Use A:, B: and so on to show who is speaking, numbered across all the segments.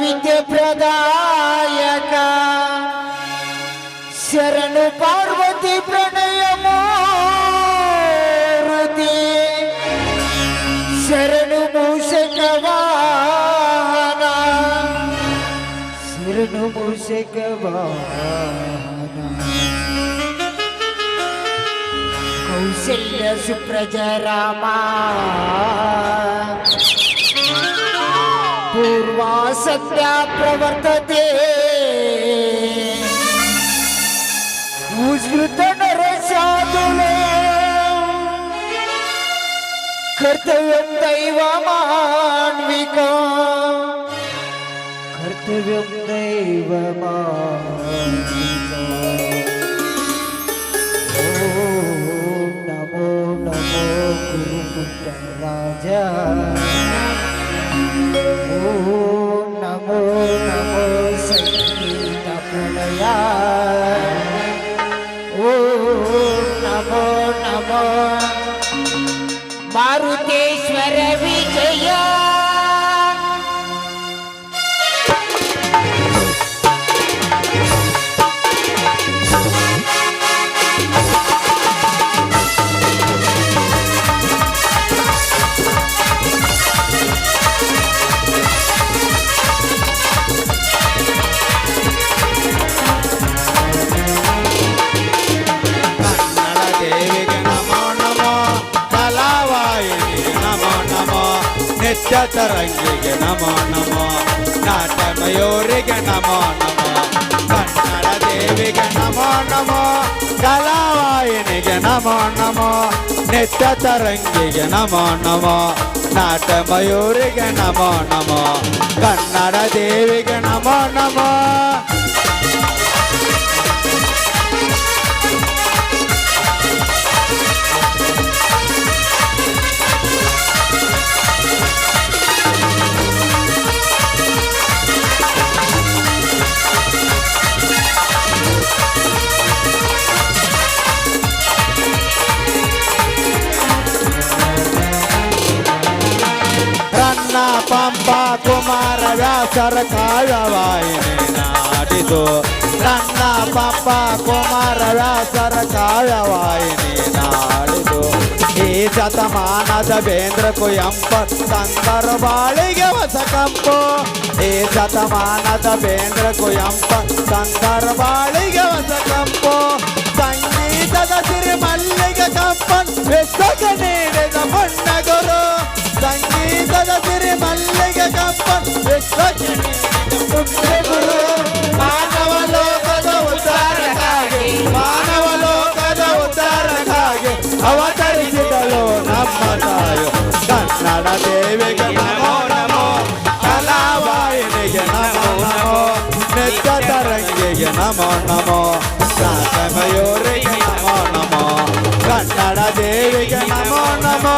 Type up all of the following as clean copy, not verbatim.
A: ವಿದ್ಯೆ ಪ್ರದಾಯಕ ಶರಣು ಪಾರ್ವತಿ ಪ್ರಣಯ ಮೂರ್ತಿ ಶರಣು ಮೂಷಕ ವಾಹನ ಶರಣು ಮೂಷಕ ವಾಹನ ಕೌಸಲ್ಯ ಸುಪ್ರಜ ರಾಮ पूर्वा सत्या प्रवर्तते उज्जृत नरशादुले कर्तव्यं दैवमान्विका कर्तव्यं दैवमान्विका ओम नमो नमो गुरुपुत्रराजा ओम नमो नमो संगीत प्रणया ओम नमो नमो मारुतेश्वर विजय
B: ನಿತ್ಯ ತರಂಗಿಗೆ ನಮೋ ನಮೋ ನಾಟ್ಯ ಮಯೂರಿಗೆ ನಮೋ ನಮೋ ಕನ್ನಡ ದೇವಿಗೆ ನಮೋ ನಮೋ ಕಲಾವಾಹಿನಿಗೆ ನಮೋ ನಮೋ ನಿತ್ಯ ತರಂಗಿಗೆ ನಮೋ ನಮೋ ನಾಟ್ಯ ಮಯೂರಿಗೆ ನಮೋ ನಮೋ ಕನ್ನಡ ದೇವಿಗೆ ನಮೋ ನಮೋ ಪಂಪ ಕುಮಾರ ವ್ಯಾಸರ ಕಾವ್ಯವಾಹಿನಿ ನಾಡಿದು ನನ್ನ ಪಂಪ ಕುಮಾರ ವ್ಯಾಸರ ಕಾವ್ಯವಾಹಿನಿ ನಾಡಿದು ಈ ಶತಮಾನದ ಬೇಂದ್ರ ಕುಯಂಪ ಸಂಗರ ಬಾಳಿಗೆ ಹೊಸ ಕಂಪು ಈ ಶತಮಾನದ ಬೇಂದ್ರ ಕುಯಂಪ ಸಂಗರ ಬಾಳಿಗೆ ಹೊಸ ಕಂಪು ಸಂಗೀತದ ಸಿರಿ ಮಲ್ಲಿಗೆ ಕಂಪನ್ ವಿಶ್ವಕ್ಕೆ ನೀಡಿದ ಪುಣ್ಯಗುರು ಸಂಗೀತದ ಸಿರಿ ಮಲ್ಲಿಗೆ ಕಂಪನ್ ವಿಶ್ವಕ್ಕೆ ಪುಣ್ಯಗುರು ಮಾನವ ಲೋಕದ ಉದ್ಧಾರಕ್ಕಾಗಿ ಮಾನವ ಲೋಕದ ಉದ್ಧಾರಕ್ಕಾಗಿ ಅವತರಿಸಿದಳು ನಮ್ಮ ತಾಯಿ ಕನ್ನಡ ದೇವಿಗೆ ನಮೋ ನಮೋ ಕಲಾವಾಹಿನಿಗೆ ನಮೋ ನಮೋ ನಿತ್ಯ ತರಂಗಿಗೆ ನಮೋ ನಮೋ ನಾಟ್ಯ ಮಯೂರಿಗೆ ನಮೋ ನಮೋ ಕನ್ನಡ ದೇವಿಗೆ ನಮೋ ನಮೋ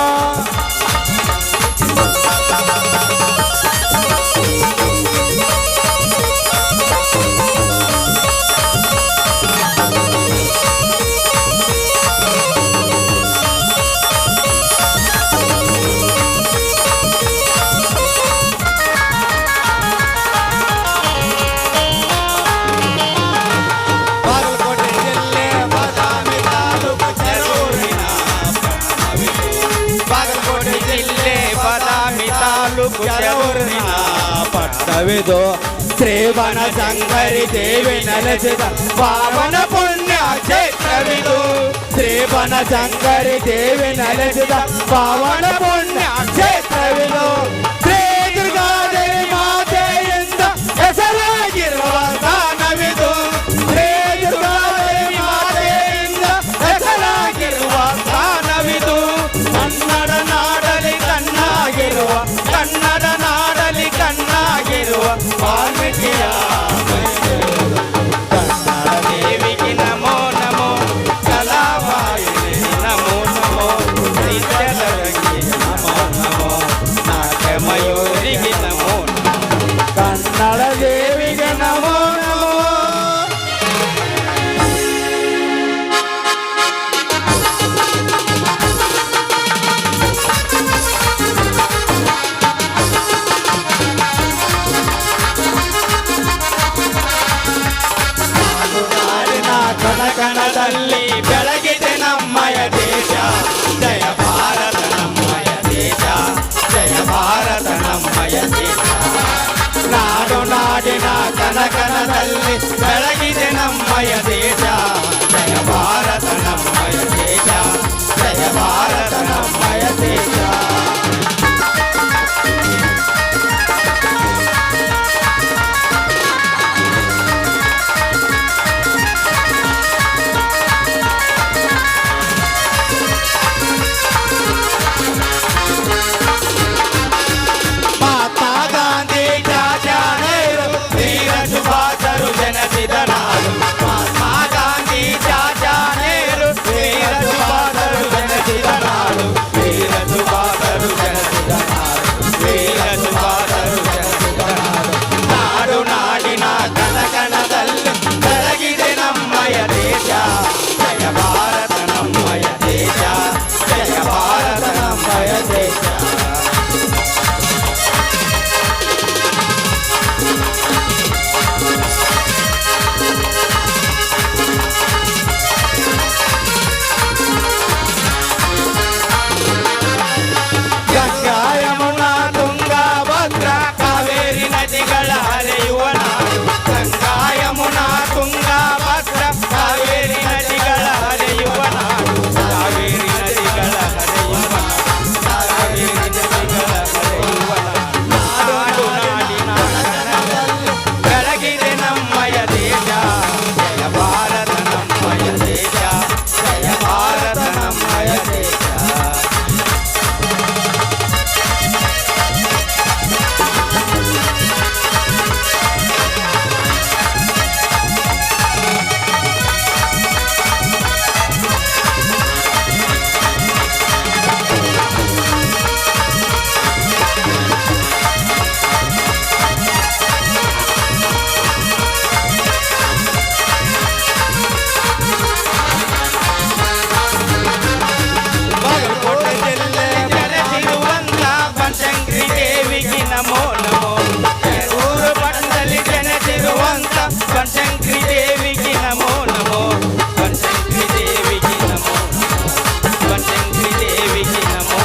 B: ಪಟ್ಟವಿದು ಶ್ರೀವನ ಸಂಗರಿ ದೇವಿ ನೆಲೆಸಿದ ಪಾವನ ಪುಣ್ಯ ಕ್ಷೇತ್ರವಿದು ಶ್ರೀವನ ಸಂಗರಿ ದೇವಿ ನೆಲೆಸಿದ ಪಾವನ ಪುಣ್ಯ ಕ್ಷೇತ್ರವಿದು ಶ್ರೀ ದುರ್ಗಾದೇವಿ ಮಾತೆಯಿಂದ ಹೆಸರಾಗಿರುವ ಸ್ಥಾನವಿದು ಶ್ರೀ ದುರ್ಗಾದೇವಿ ಮಾತೆಯಿಂದ ಹೆಸರಾಗಿರುವ ಸ್ಥಾನವಿದು ಕನ್ನಡ ನಾಡಲಿ ಕಣ್ಣಾಗಿರುವ ಕನ್ನಡ ನಾಡಲಿ ಕಣ್ಣಾಗಿರುವ ವಾಲ್ಮೀಕಿಯ ಕನ್ನಡ ದೇವಿಗೆ ನಮೋ ನಮೋ ಕಲಾವಾಹಿನಿ ನಮೋ ನಮೋ ನಿತ್ಯದರಂಗಿಗೆ ನಮೋ ನಮೋ ನಾಟ್ಯ ಮಯೂರಿಗೆ ನಮೋ ಕನ್ನಡ ದೇವಿಗೆ ನಮೋ ನಮೋ ಕಣದಲ್ಲಿ ಬೆಳಗಿದೆ ನಮ್ಮಯ ದೇಶ ಜಯ ಭಾರತ ನಮ್ಮಯ ದೇಶ ಜಯ ಭಾರತ ನಮ್ಮಯ ದೇಶ ನಾಡು ನಾಡಿನ ಕನಕನದಲ್ಲಿ ಬೆಳಗಿದೆ ನಮ್ಮಯ ದೇಶ ಜಯ ಭಾರತ ನಮ್ಮಯ ದೇಶ ಜಯ ಭಾರತ ನಮ್ಮಯ ದೇಶ ಮಹಾತ್ಮ ಗಾಂಧಿ ಚಾಚಾ ನೆಹರು ವೀರ ಸುಭಾಷರು ಜನಿಸಿದ ನಾಡು ಮಹಾತ್ಮ ಗಾಂಧಿ ಚಾಚಾ ನೆಹರು ವೀರ ಸುಭಾಷರು ಜನಿಸಿದ ನಾಡು ವೀರ ಸುಭಾಷರು ಜನಿಸಿದ ನಾಡು ವೀರ ಸುಭಾಷರು ಜನಿಸಿದ ನಾಡು ನಾಡು ನಾಡಿನ ಕಣಕಣದಲ್ಲಿ ಬೆಳಗಿದೆ ನಮ್ಮಯ ದೇಶ ಜಯ ಭಾರತ ನಮ್ಮಯ ದೇಶ ಜಯ ಭಾರತ ನಮ್ಮಯ ದೇಶ ಗಂಗಾ ಯಮುನಾ ತುಂಗಾ ಭದ್ರಾ ಕಾವೇರಿ ನದಿಗಳ ಹರಿಯುವ ನಾಡು ಗಂಗಾ ಯಮುನಾ ತುಂಗಾ ಭದ್ರಾ ಕಾವೇರಿ ನದಿಗಳ ಹರಿಯುವ ನಾಡು ಕಾವೇರಿ ನದಿಗಳ ಹರಿಯುವ ನಾಡು ಕಾವೇರಿ ನದಿಗಳ ಹರಿಯುವ ನಾಡು ನಾಡಿನ ಕಣದಲ್ಲಿ ಬೆಳಗಿದೆ ನಮ್ಮಯ ದೇಶ ಜಯ ಭಾರತ ನಮ್ಮಯ ದೇಶ ಜಯ ಭಾರತ ನಮ್ಮಯ ದೇಶ ಬಾಗಲಕೋಟೆ ಜಿಲ್ಲೆ ಜನಿಸಿರುವಂತ ಬನಶಂಕರಿ ದೇವಿಗೆ ನಮೋ ನಮೋ ಊರು ಪಟ್ಟಣದಲ್ಲಿ ಜನಿಸಿರುವಂತ ಬನಶಂಕರಿ ದೇವಿಗೆ ನಮೋ ನಮೋ ಬನಶಂಕರಿ ದೇವಿಗೆ ನಮೋ ಬನಶಂಕರಿ ದೇವಿಗೆ ನಮೋ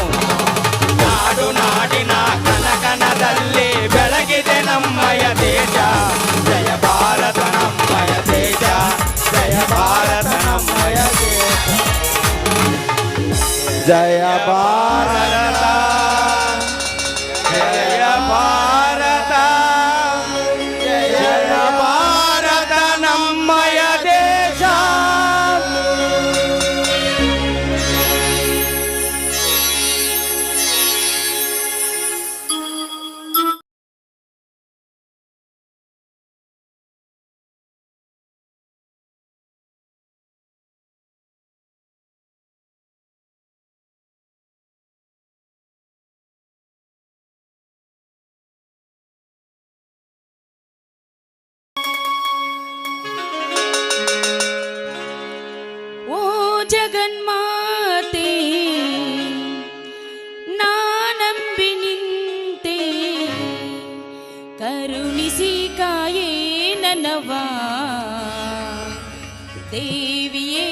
B: ನಾಡು ನಾಡಿನ ಕನಕನದಲ್ಲಿ ಬೆಳಗಿದೆ ನಮ್ಮಯ ದೇಶ ಜಯ ಭಾರತ ನಮ್ಮಯ ದೇಶ ಜಯ ಭಾರತ ನಮ್ಮಯ ದೇಶ ಜಯ ಭಾರತ ಜಯ ಭಾರತ ಜಯ ಭಾರತ ನಮ್ಮಯ ದೇಶ
C: ಓ ಜಗನ್ಮಾತೆ ನಾನಂಬಿ ನಿಂತೆ ಕರುಣಿಸಿ ಕಾಯೇ ನನ್ನವ ದೇವಿಯೇ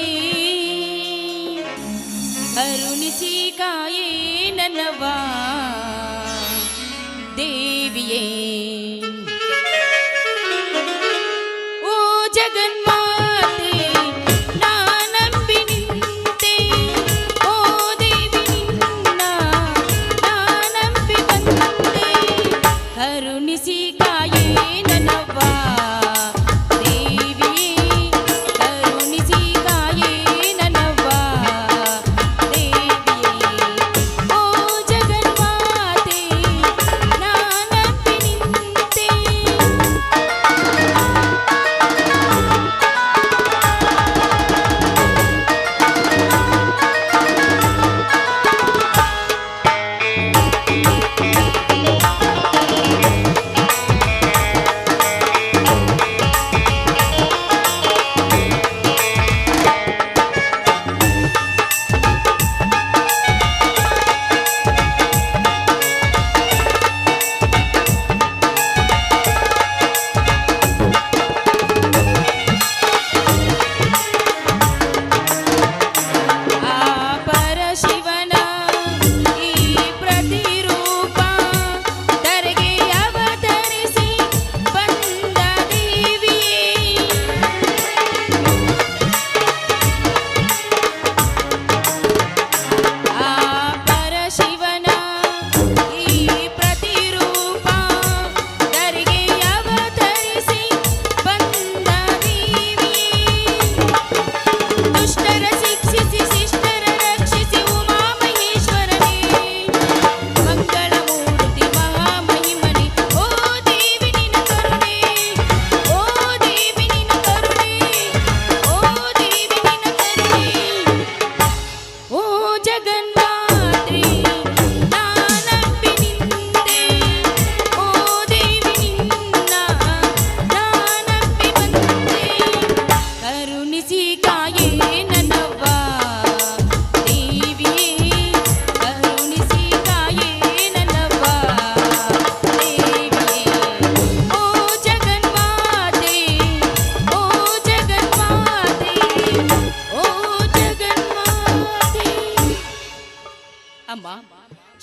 C: ಕರುಣಿಸಿ ಕಾಯೇ ನನ್ನವ ದೇವಿಯೇ ಓ ಜಗನ್ಮಾತೆ ನಾನಂಬಿ ನಿಂತೆ ಓ ದೇವಿ ನಿನ್ನ ನಾನಂಬಿ ಬಂದೆ ಕರುಣಿಸಿ ಕಾಯೇ ನನ್ನವ್ವ ದೇವಿಯೇ ಕರುಣಿಸಿ ಕಾಯೇ ನನ್ನವ್ವ ದೇವಿಯೇ ಓ ಜಗನ್ಮಾತೆ ನಾನಂಬಿ ನಿಂತೆ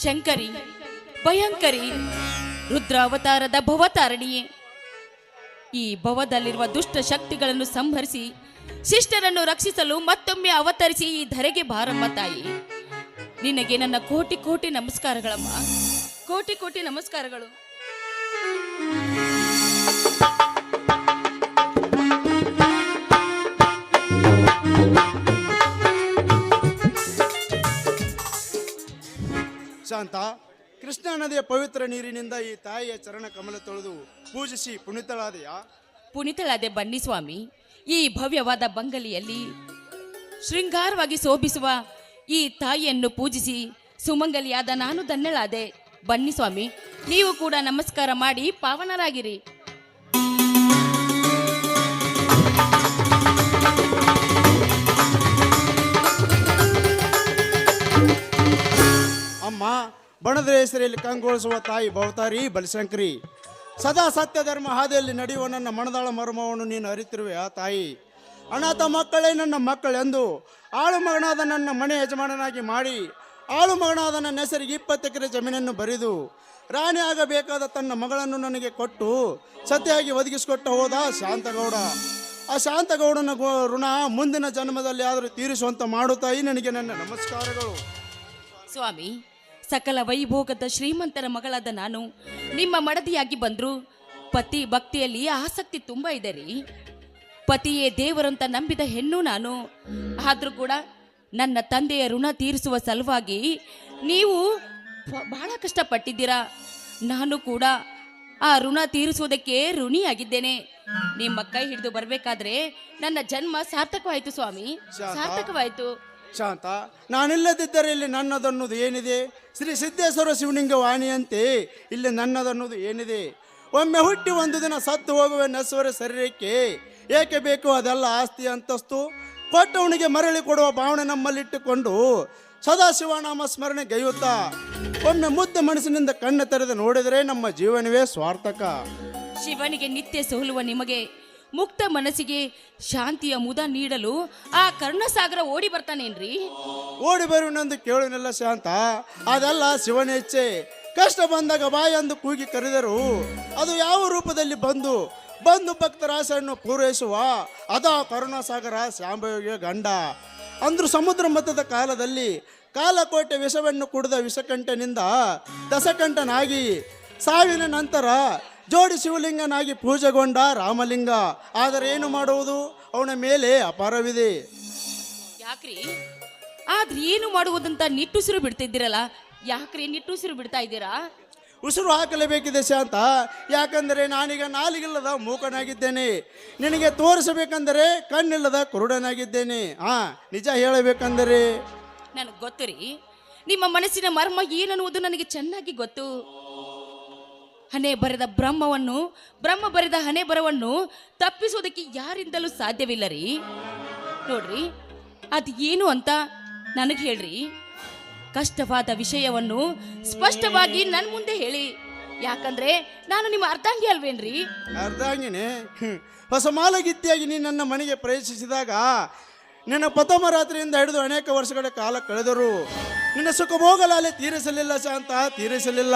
C: ಶಂಕರಿ, ಭಯಂಕರಿ, ರುದ್ರ ಅವತಾರದ ಭವತಾರಣಿಯೇ, ಈ ಭವದಲ್ಲಿರುವ ದುಷ್ಟ ಶಕ್ತಿಗಳನ್ನು ಸಂಹರಿಸಿ ಶಿಷ್ಟರನ್ನು ರಕ್ಷಿಸಲು ಮತ್ತೊಮ್ಮೆ ಅವತರಿಸಿ ಈ ಧರೆಗೆ ಬಾರಮ್ಮ ತಾಯಿ. ನಿನಗೆ ನನ್ನ ಕೋಟಿ ಕೋಟಿ ನಮಸ್ಕಾರಗಳಮ್ಮ, ಕೋಟಿ ಕೋಟಿ ನಮಸ್ಕಾರಗಳು.
D: ಶಾಂತ, ಕೃಷ್ಣಾ ನದಿಯ ಪವಿತ್ರ ನೀರಿನಿಂದ ಈ ತಾಯಿಯ ಚರಣ ಕಮಲ ತೊಳೆದು ಪೂಜಿಸಿ ಪುನೀತಳಾದೆಯಾ?
C: ಪುನೀತಳಾದೆ ಬನ್ನಿ ಸ್ವಾಮಿ. ಈ ಭವ್ಯವಾದ ಬಂಗಲಿಯಲ್ಲಿ ಶೃಂಗಾರವಾಗಿ ಶೋಭಿಸುವ ಈ ತಾಯಿಯನ್ನು ಪೂಜಿಸಿ ಸುಮಂಗಲಿಯಾದ ನಾನು ಧನ್ಯಳಾದೆ. ಬನ್ನಿ ಸ್ವಾಮಿ, ನೀವು ಕೂಡ ನಮಸ್ಕಾರ ಮಾಡಿ ಪಾವನರಾಗಿರಿ.
D: ಅಮ್ಮ, ಬಣದ ಹೆಸರಲ್ಲಿ ಕಂಗೊಳಿಸುವ ತಾಯಿ ಭವತಾರಿ ಬಲಶಂಕರಿ, ಸದಾ ಸತ್ಯ ಧರ್ಮ ಹಾದಿಯಲ್ಲಿ ನಡೆಯುವ ನನ್ನ ಮನದಾಳ ಮರ್ಮವನ್ನು ನೀನು ಅರಿತಿರುವೆ ಆ ತಾಯಿ. ಅನಾಥ ಮಕ್ಕಳೇ ನನ್ನ ಮಕ್ಕಳೆಂದು ಆಳು ಮಗನಾದ ನನ್ನ ಮನೆ ಯಜಮಾನನಾಗಿ ಮಾಡಿ ಆಳು ಮಗನಾದ ನನ್ನ ಹೆಸರಿಗೆ 20 ಎಕರೆ ಜಮೀನನ್ನು ಬರೆದು ರಾಣಿ ಆಗಬೇಕಾದ ತನ್ನ ಮಗಳನ್ನು ನನಗೆ ಕೊಟ್ಟು ಸತಿಯಾಗಿ ಒದಗಿಸಿಕೊಟ್ಟ ಹೋದ ಶಾಂತಗೌಡ. ಆ ಶಾಂತಗೌಡನ ಋಣ ಮುಂದಿನ ಜನ್ಮದಲ್ಲಿ ಆದರೂ ತೀರಿಸುವಂತ ಮಾಡು ತಾಯಿ, ನನಗೆ ನನ್ನ ನಮಸ್ಕಾರಗಳು.
C: ಸ್ವಾಮಿ, ಸಕಲ ವೈಭೋಗದ ಶ್ರೀಮಂತರ ಮಗಳಾದ ನಾನು ನಿಮ್ಮ ಮಡದಿಯಾಗಿ ಬಂದ್ರು ಪತಿ ಭಕ್ತಿಯಲ್ಲಿ ಆಸಕ್ತಿ ತುಂಬ ಇದೆ ರೀ. ಪತಿಯೇ ದೇವರಂತ ನಂಬಿದ ಹೆಣ್ಣು ನಾನು. ಆದರೂ ಕೂಡ ನನ್ನ ತಂದೆಯ ಋಣ ತೀರಿಸುವ ಸಲುವಾಗಿ ನೀವು ಬಹಳ ಕಷ್ಟಪಟ್ಟಿದ್ದೀರಾ. ನಾನು ಕೂಡ ಆ ಋಣ ತೀರಿಸುವುದಕ್ಕೆ ಋಣಿಯಾಗಿದ್ದೇನೆ. ನಿಮ್ಮ ಕೈ ಹಿಡಿದು ಬರಬೇಕಾದ್ರೆ ನನ್ನ ಜನ್ಮ ಸಾರ್ಥಕವಾಯಿತು ಸ್ವಾಮಿ, ಸಾರ್ಥಕವಾಯಿತು.
D: ಶಾಂತ, ನಾನಿಲ್ಲದಿದ್ದರೆ ಇಲ್ಲಿ ನನ್ನದನ್ನೋದು ಏನಿದೆ? ಶ್ರೀ ಸಿದ್ದೇಶ್ವರ ಶಿವಲಿಂಗ ವಾಣಿಯಂತೆ ಇಲ್ಲಿ ನನ್ನದನ್ನೋದು ಏನಿದೆ? ಒಮ್ಮೆ ಹುಟ್ಟಿ ಒಂದು ದಿನ ಸತ್ತು ಹೋಗುವ ನೆಸವರ ಶರೀರಕ್ಕೆ ಏಕೆ ಬೇಕು ಅದೆಲ್ಲ ಆಸ್ತಿ ಅಂತಸ್ತು? ಕೊಟ್ಟವನಿಗೆ ಮರಳಿ ಕೊಡುವ ಭಾವನೆ ನಮ್ಮಲ್ಲಿಟ್ಟುಕೊಂಡು ಸದಾಶಿವನಾಮ ಸ್ಮರಣೆ ಗೈಯುತ್ತಾ ಒಮ್ಮೆ ಮುದ್ದ ಮನಸ್ಸಿನಿಂದ ಕಣ್ಣು ತೆರೆದು ನೋಡಿದರೆ ನಮ್ಮ ಜೀವನವೇ ಸಾರ್ಥಕ.
C: ಶಿವನಿಗೆ ನಿತ್ಯ ಸೋಲುವ ನಿಮಗೆ ಮುಕ್ತ ಮನಸ್ಸಿಗೆ ಶಾಂತಿಯ ಮುದ ನೀಡಲು ಆ ಕರುಣಸಾಗರ ಓಡಿ ಬರ್ತಾನೇನ್ರಿ?
D: ಓಡಿ ಬರುವನೆಂದು ಕೇಳುವನೆಲ್ಲ ಶಾಂತ, ಅದೆಲ್ಲ ಶಿವನ ಇಚ್ಛೆ. ಕಷ್ಟ ಬಂದಾಗ ಬಾಯಂದು ಕೂಗಿ ಕರೆದರು ಅದು ಯಾವ ರೂಪದಲ್ಲಿ ಬಂದು ಭಕ್ತರ ಆಸೆಯನ್ನು ಪೂರೈಸುವ ಅದ ಕರುಣಾಸಾಗರ ಶಾಂಭವಿಯ ಗಂಡ. ಅಂದ್ರು ಸಮುದ್ರ ಮಟ್ಟದ ಕಾಲದಲ್ಲಿ ಕಾಲಕೋಟೆ ವಿಷವನ್ನು ಕುಡಿದ ವಿಷಕಂಠನಿಂದ ದಶಕಂಠನಾಗಿ ಸಾವಿನ ನಂತರ ಜೋಡಿ ಶಿವಲಿಂಗನಾಗಿ ಪೂಜೆಗೊಂಡ ರಾಮಲಿಂಗ. ಆದರೆ ಏನು ಮಾಡುವುದು, ಅವನ ಮೇಲೆ ಅಪಾರವಿದೆ.
C: ಯಾಕ್ರಿ? ಆದ್ರೆ ಏನು ಮಾಡುವುದಂತ ನಿಟ್ಟುಸಿರು ಬಿಡ್ತಿದ್ದೀರಲ್ಲ, ಯಾಕ್ರಿ ನಿಟ್ಟುಸಿರು ಬಿಡ್ತಾ ಇದ್ದೀರಾ?
D: ಉಸಿರು ಹಾಕಲೇಬೇಕಿದೆ ಶಾಂತ, ಯಾಕಂದರೆ ನಾನೀಗ ನಾಲಿಗಿಲ್ಲದ ಮೂಕನಾಗಿದ್ದೇನೆ. ನಿನಗೆ ತೋರಿಸಬೇಕಂದರೆ ಕಣ್ಣಿಲ್ಲದ ಕುರುಡನಾಗಿದ್ದೇನೆ. ನಿಜ ಹೇಳಬೇಕಂದರೆ
C: ನನಗೆ ಗೊತ್ತು ರೀ, ನಿಮ್ಮ ಮನಸ್ಸಿನ ಮರ್ಮ ಏನನ್ನುವುದು ನನಗೆ ಚೆನ್ನಾಗಿ ಗೊತ್ತು. ಹಣೆ ಬರೆದ ಬ್ರಹ್ಮ ಬರೆದ ಹಣೆ ಬರವನ್ನು ತಪ್ಪಿಸೋದಕ್ಕೆ ಯಾರಿಂದಲೂ ಸಾಧ್ಯವಿಲ್ಲ ರೀ. ನೋಡ್ರಿ, ಅದು ಏನು ಅಂತ ನನಗೆ ಹೇಳ್ರಿ. ಕಷ್ಟವಾದ ವಿಷಯವನ್ನು ಸ್ಪಷ್ಟವಾಗಿ ನನ್ನ ಮುಂದೆ ಹೇಳಿ, ಯಾಕಂದ್ರೆ ನಾನು ನಿಮ್ಮ ಅರ್ಧಾಂಗಿ ಅಲ್ವೇನ್ರಿ?
D: ಅರ್ಧಾಂಗಿನೇ? ಹೊಸ ಮಾಲಗಿತ್ತಿಯಾಗಿ ನೀನು ನನ್ನ ಮನೆಗೆ ಪ್ರವೇಶಿಸಿದಾಗ ನಿನ್ನ ಪ್ರಥಮ ರಾತ್ರಿಯಿಂದ ಹಿಡಿದು ಅನೇಕ ವರ್ಷಗಳ ಕಾಲ ಕಳೆದರು. ನಿನ್ನ ಸುಖಭೋಗಲಾಲೆ ತೀರಿಸಲಿಲ್ಲ ಶಾಂತ, ತೀರಿಸಲಿಲ್ಲ.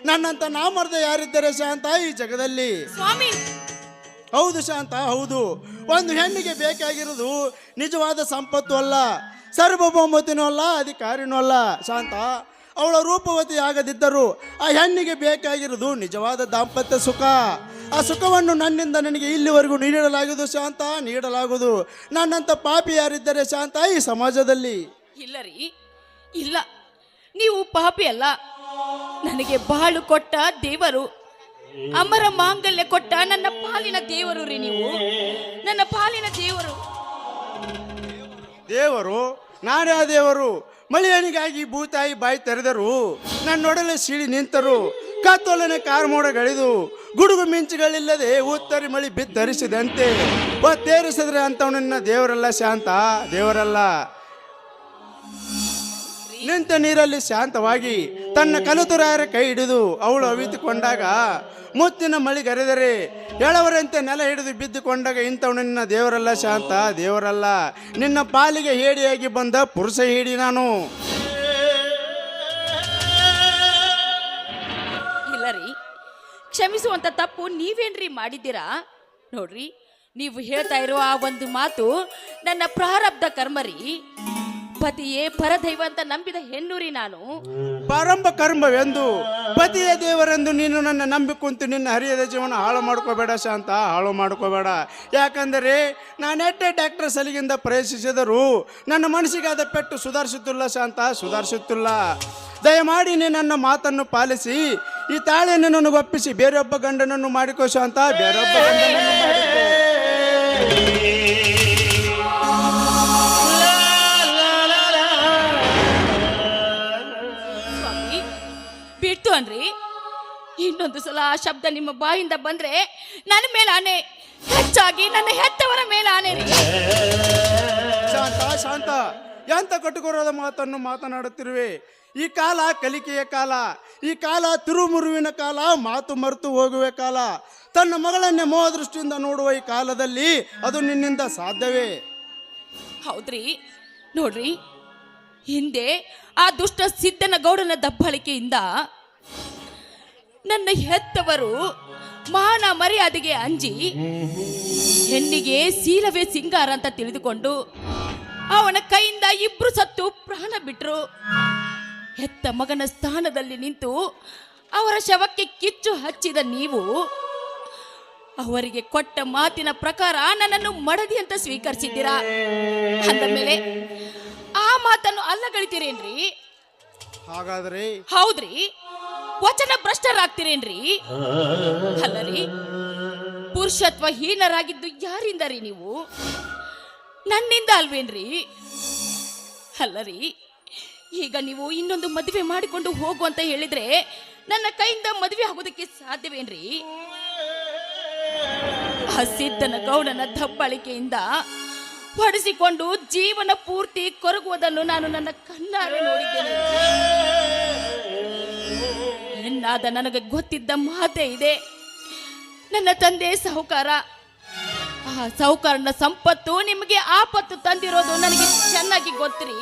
D: ನನ್ನಂತ ನಾಮರ್ದ ಯಾರಿದ್ದಾರೆ ಶಾಂತ ಈ ಜಗದಲ್ಲಿ?
C: ಸ್ವಾಮಿ,
D: ಹೌದು ಶಾಂತ, ಹೌದು. ಒಂದು ಹೆಣ್ಣಿಗೆ ಬೇಕಾಗಿರೋದು ನಿಜವಾದ ಸಂಪತ್ತು ಅಲ್ಲ, ಸಾರ್ವಭೌಮತೆನೂ ಅಲ್ಲ, ಅಧಿಕಾರಿನೂ ಅಲ್ಲ ಶಾಂತ. ಅವಳ ರೂಪವತಿ ಆಗದಿದ್ದರೂ ಆ ಹೆಣ್ಣಿಗೆ ಬೇಕಾಗಿರೋದು ನಿಜವಾದ ದಾಂಪತ್ಯ ಸುಖ. ಆ ಸುಖವನ್ನು ನನ್ನಿಂದ ನನಗೆ ಇಲ್ಲಿವರೆಗೂ ನೀಡಲಾಗುವುದು ಶಾಂತ, ನೀಡಲಾಗುವುದು. ನನ್ನಂತ ಪಾಪಿ ಯಾರಿದ್ದಾರೆ ಶಾಂತ ಈ ಸಮಾಜದಲ್ಲಿ?
C: ಇಲ್ಲ ರೀ, ಇಲ್ಲ, ನೀವು ಪಾಪಿ ಅಲ್ಲ. ನನಗೆ ಬಾಳು ಕೊಟ್ಟ ದೇವರು, ಅಮರ ಮಾಂಗಲ್ಯ ಕೊಟ್ಟ ನನ್ನ ಪಾಲಿನ ದೇವರು ರೀ ನೀವು, ನನ್ನ ಪಾಲಿನ ದೇವರು.
D: ದೇವರು? ನಾನೇ ಆ ದೇವರು? ಮಳೆಯನಿಗಾಗಿ ಭೂತಾಯಿ ಬಾಯಿ ತೆರೆದರು, ನನ್ನೊಡಲೆ ಸೀಳಿ ನಿಂತರು, ಕತ್ತೊಲನೆ ಕಾರ್ಮೋಡಗಳಿದು, ಗುಡುಗು ಮಿಂಚುಗಳಿಲ್ಲದೆ ಉತ್ತರಿ ಮಳಿ ಬಿತ್ತರಿಸಿದಂತೆ ಒತ್ತೇರಿಸಿದ್ರೆ ಅಂತವನನ್ನ ದೇವರಲ್ಲ ಶಾಂತ, ದೇವರಲ್ಲ. ನಿಂತ ನೀರಲ್ಲಿ ಶಾಂತವಾಗಿ ತನ್ನ ಕಲುತುರಾಯರ ಕೈ ಹಿಡಿದು ಅವಳು ಅವಿತುಕೊಂಡಾಗ ಮುತ್ತಿನ ಮಳಿಗರೆದರೆ ಎಳವರಂತೆ ನೆಲ ಹಿಡಿದು ಬಿದ್ದುಕೊಂಡಾಗ ಇಂಥವನಿನ್ನ ದೇವರಲ್ಲ ಶಾಂತ, ದೇವರಲ್ಲ. ನಿನ್ನ ಪಾಲಿಗೆ ಹೇಡಿಯಾಗಿ ಬಂದ ಪುರುಷ ಹೇಡಿ ನಾನು.
C: ಕ್ಷಮಿಸುವಂತ ತಪ್ಪು ನೀವೇನ್ರಿ ಮಾಡಿದ್ದೀರಾ? ನೋಡ್ರಿ, ನೀವು ಹೇಳ್ತಾ ಇರೋ ಆ ಒಂದು ಮಾತು ನನ್ನ ಪ್ರಾರಬ್ಧ ಕರ್ಮರಿ. ಪತಿಯೇ ಪರದೈವ ಅಂತ ನಂಬಿದ ಹೆಣ್ಣುರಿ ನಾನು.
D: ಪ್ರಾರಂಭ ಕರ್ಮವೆಂದು ಪತಿಯ ದೇವರೆಂದು ನೀನು ನನ್ನ ನಂಬಿ ಕುಂತು ನಿನ್ನ ಹರಿಯದ ಜೀವನ ಹಾಳು ಮಾಡ್ಕೋಬೇಡ ಶಾಂತ, ಹಾಳು ಮಾಡ್ಕೋಬೇಡ. ಯಾಕಂದರೆ ನಾನೆಟ್ಟೆ ಡಾಕ್ಟರ್ ಸಲಿಗಿಂದ ಪ್ರಯತ್ನಿಸಿದರೂ ನನ್ನ ಮನಸ್ಸಿಗಾದ ಪೆಟ್ಟು ಸುಧಾರಿಸುತ್ತಿಲ್ಲ ಶಾಂತ, ಸುಧಾರಿಸುತ್ತಿಲ್ಲ. ದಯಮಾಡಿ ನೀ ನನ್ನ ಮಾತನ್ನು ಪಾಲಿಸಿ ಈ ತಾಳಿಯನ್ನು ನನಗೊಪ್ಪಿಸಿ ಬೇರೊಬ್ಬ ಗಂಡನನ್ನು ಮಾಡಿಕೋ ಶಾಂತ, ಬೇರೊಬ್ಬ ಗಂಡನನ್ನು ಮಾಡಿಕೋ.
C: ಸ್ವಾಮಿ, ಬಿಟ್ಟು ಅನ್ರಿ. ಇನ್ನೊಂದು ಸಲ ಆ ಶಬ್ದ ನಿಮ್ಮ ಬಾಯಿಂದ ಬಂದ್ರೆ ನನ್ನ ಮೇಲೆ ಆನೆ, ಹೆಚ್ಚಾಗಿ ನನ್ನ ಹೆತ್ತವರ ಮೇಲೆ ಆನೆ ರೀ.
D: ಶಾಂತ ಶಾಂತ, ಎಂತ ಕಟುಕರದ ಮಾತನ್ನು ಮಾತನಾಡುತ್ತಿರುವೆ? ಈ ಕಾಲ ಕಲಿಕೆಯ ಕಾಲ, ಈ ಕಾಲ ತಿರುಮುರುವಿನ ಕಾಲ, ಮಾತು ಮರೆತು ಹೋಗುವ ಕಾಲ. ತನ್ನ ಮಗಳನ್ನೇ ಮೋಹ ದೃಷ್ಟಿಯಿಂದ ನೋಡುವ ಈ ಕಾಲದಲ್ಲಿ ಅದು ನಿನ್ನಿಂದ ಸಾಧ್ಯವೇ?
C: ಹೌದ್ರಿ, ನೋಡ್ರಿ, ಹಿಂದೆ ಆ ದುಷ್ಟ ಸಿದ್ದನ ಗೌಡನ ದಬ್ಬಾಳಿಕೆಯಿಂದ ನನ್ನ ಹೆತ್ತವರು ಮಾನ ಮರ್ಯಾದೆಗೆ ಅಂಜಿ ಹೆಣ್ಣಿಗೆ ಶೀಲವೇ ಸಿಂಗಾರ ಅಂತ ತಿಳಿದುಕೊಂಡು ಅವನ ಕೈಯಿಂದ ಇಬ್ರು ಸತ್ತು ಪ್ರಾಣ ಬಿಟ್ರು. ಹೆತ್ತ ಮಗನ ಸ್ಥಾನದಲ್ಲಿ ನಿಂತು ಅವರ ಶವಕ್ಕೆ ಕಿಚ್ಚು ಹಚ್ಚಿದ ನೀವು ಅವರಿಗೆ ಕೊಟ್ಟ ಮಾತಿನ ಪ್ರಕಾರ ನನ್ನನ್ನು ಮಡದಿ ಅಂತ ಸ್ವೀಕರಿಸಿದ್ದೀರಾ. ಅಂದ ಮೇಲೆ ಆ ಮಾತನ್ನು ಅಲ್ಲಗಳಿತೀರೇನ್ರಿ?
D: ಹಾಗಾದ್ರೆ
C: ಹೌದ್ರಿ, ವಚನ ಭ್ರಷ್ಟರಾಗ್ತೀರೇನ್ರಿ? ಅಲ್ಲರಿ, ಪುರುಷತ್ವ ಹೀನರಾಗಿದ್ದು ಯಾರಿಂದ ರೀ ನೀವು? ನನ್ನಿಂದ ಅಲ್ವೇನ್ರಿ? ಅಲ್ಲರಿ, ಈಗ ನೀವು ಇನ್ನೊಂದು ಮದುವೆ ಮಾಡಿಕೊಂಡು ಹೋಗು ಅಂತ ಹೇಳಿದ್ರೆ ನನ್ನ ಕೈಯಿಂದ ಮದುವೆ ಆಗೋದಕ್ಕೆ ಸಾಧ್ಯವೇನ್ರಿ? ಆ ಸಿದ್ದನ ಗೌಡನ ದಬ್ಬಾಳಿಕೆಯಿಂದ ಹೊಡೆಸಿಕೊಂಡು ಜೀವನ ಪೂರ್ತಿ ಕೊರಗುವುದನ್ನು ನಾನು ನನ್ನ ಕಣ್ಣಾರೆ ನೋಡಿದ್ದೇನೆ. ಹೆಣ್ಣಾದ ನನಗೆ ಗೊತ್ತಿದ್ದ ಮಾತೇ ಇದೆ. ನನ್ನ ತಂದೆ ಸಾಹುಕಾರ, ಆ ಸಾಹುಕಾರನ ಸಂಪತ್ತು ನಿಮಗೆ ಆಪತ್ತು ತಂದಿರೋದು ನನಗೆ ಚೆನ್ನಾಗಿ ಗೊತ್ತ್ರಿ,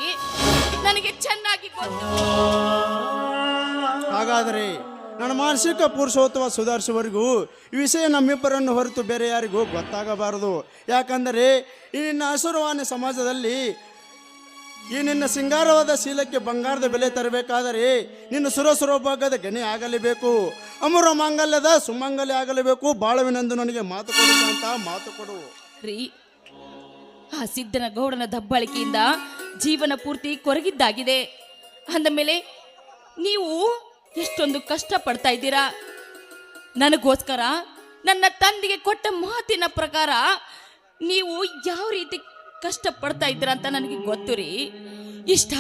C: ನನಗೆ ಚೆನ್ನಾಗಿ ಗೊತ್ತು.
D: ಹಾಗಾದರೆ ನನ್ನ ಮಾನಸಿಕ ಪುರುಷೋತ್ತಮ ಸುಧಾರಿಸುವವರೆಗೂ ಈ ವಿಷಯ ನಮ್ಮಿಬ್ಬರನ್ನು ಹೊರತು ಬೇರೆ ಯಾರಿಗೂ ಗೊತ್ತಾಗಬಾರದು. ಯಾಕಂದರೆ ಈ ನಿನ್ನ ಹಸುರವಾನ ಸಮಾಜದಲ್ಲಿ ಈ ನಿನ್ನ ಸಿಂಗಾರವಾದ ಶೀಲಕ್ಕೆ ಬಂಗಾರದ ಬೆಲೆ ತರಬೇಕಾದರೆ ನಿನ್ನ ಸುರಸುರಭಾಗದ ಗಣಿ ಆಗಲೇಬೇಕು, ಅಮರ ಮಾಂಗಲ್ಯದ ಸುಮಂಗಲ್ಯ ಆಗಲೇಬೇಕು. ಬಾಳುವಿನೆಂದು ನನಗೆ ಮಾತು ಕೊಡು ಅಂತ ಮಾತು ಕೊಡು
C: ರೀ. ಆ ಸಿದ್ದನ ಗೌಡನ ದಬ್ಬಾಳಿಕೆಯಿಂದ ಜೀವನ ಪೂರ್ತಿ ಕೊರಗಿದ್ದಾಗಿದೆ. ಅಂದ ಮೇಲೆ ನೀವು ಎಷ್ಟೊಂದು ಕಷ್ಟ ಪಡ್ತಾ ಇದ್ದೀರಾ. ನನಗೋಸ್ಕರ ನನ್ನ ತಂದೆಗೆ ಕೊಟ್ಟ ಮಾತಿನ ಪ್ರಕಾರ ನೀವು ಯಾವ ರೀತಿ ಕಷ್ಟ ಪಡ್ತಾ ಇದ್ದೀರಾ ಅಂತ ನನಗೆ ಗೊತ್ತು ರೀ. ಇಷ್ಟ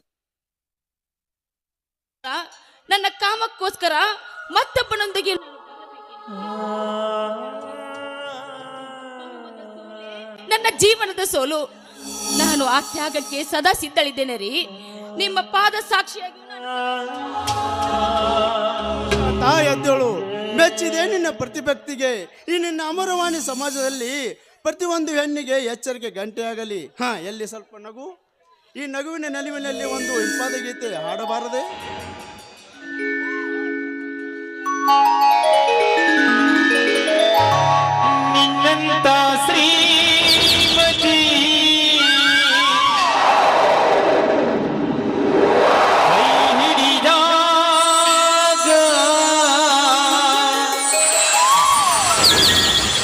C: ನನ್ನ ಕಾಮಕ್ಕೋಸ್ಕರ ಮತ್ತೊಬ್ಬನೊಂದಿಗೆ ನನ್ನ ಜೀವನದ ಸೋಲು. ನಾನು ಆ ತ್ಯಾಗಕ್ಕೆ ಸದಾ ಸಿದ್ಧಳಿದ್ದೇನೆ ರೀ. ನಿಮ್ಮ ಪಾದ ಸಾಕ್ಷಿಯಾಗಿ
D: ಎದ್ದೇಳು. ಮೆಚ್ಚಿದೆ ನಿನ್ನ ಪ್ರತಿಭಕ್ತಿಗೆ. ಈ ನಿನ್ನ ಅಮರವಾಣಿ ಸಮಾಜದಲ್ಲಿ ಪ್ರತಿಯೊಂದು ಹೆಣ್ಣಿಗೆ ಎಚ್ಚರಿಕೆ ಗಂಟೆಯಾಗಲಿ. ಎಲ್ಲಿ ಸ್ವಲ್ಪ ನಗು. ಈ ನಗುವಿನ ನಲಿವಿನಲ್ಲಿ ಒಂದು ಇಂಪಾದ ಗೀತೆ ಹಾಡಬಾರದೆ?
B: ನಿನ್ನಂತ ಶ್ರೀಮತಿ ಕೈ ಹಿಡಿದಾಗ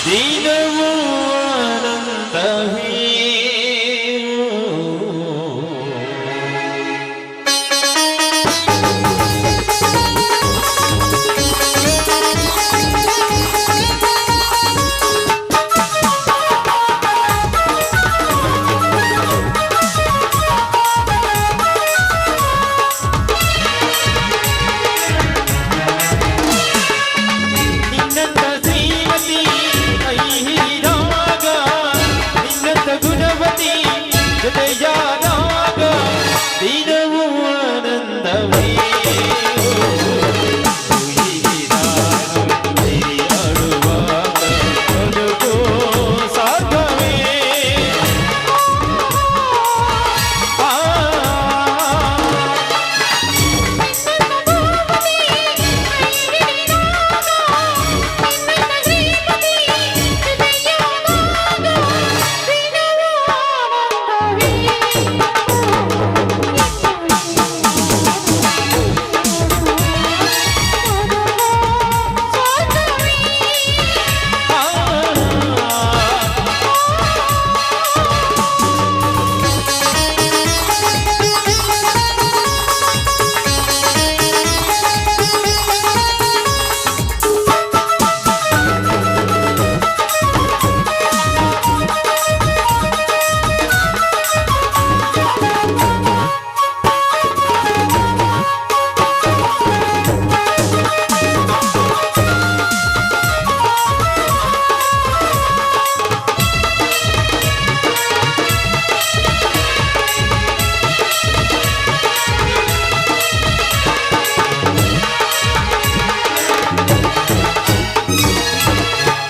B: ದಿನವೂ ಅನಂತವೇ. ನಿನ್ನಂತ ಶ್ರೀಮತಿ ಕೈ